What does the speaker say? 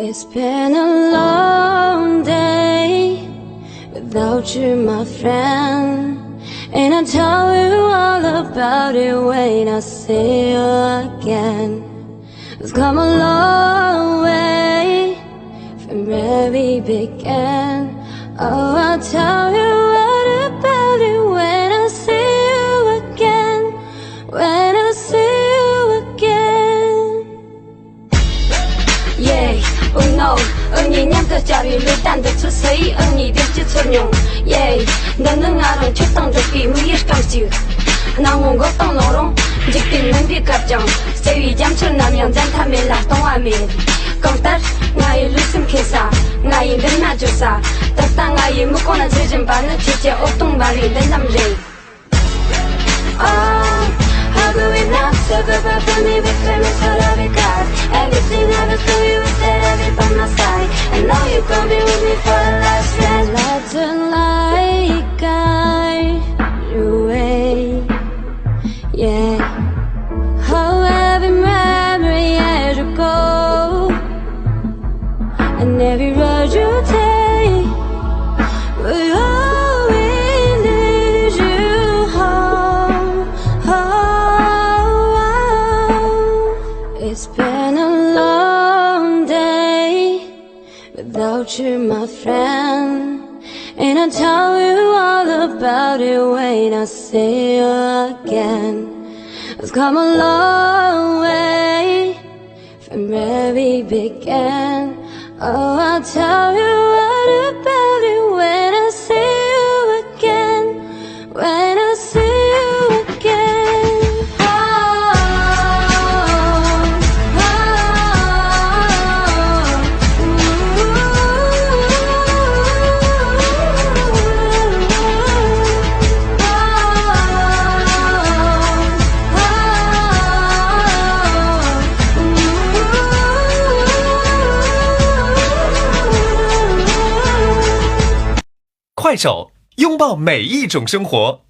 It's been a long day without you, my friend. And I'll tell you all about it when I see you again. We've come a long way from where we began. Oh, I'll tell you all about it when I see you again. When I see you again. Yeah, oh no, 언니 냠다 자리를 딴 데 주세요. 언니 될지 소용. Yeah, 너는 나랑 초당 듣기 위해 감시. 나온 것도 너랑 직진은 비갑정. 세위 잠철 나면 잔타밀 낙동화밀. công ngày lưu sim khi sa ngày đến na chu sa tất cả ngày mu con chơi trên bàn nó chỉ ô tung bà lì đến năm rì. How could we not talk about the me with famous for every card? Everything I ever do, you were there, every by my side. And now you gon' be with me for the last ride. Let's like guide your way, yeah. How every memory as you go, and every road you take, we always lead you home, home. It's been a long day without you, my friend. And I'll tell you all about it when I see you again. We've come a long way from where we began. Oh, I'll tell you all about it when I see you again. When I see you again. Oh, oh,快手，拥抱每一种生活。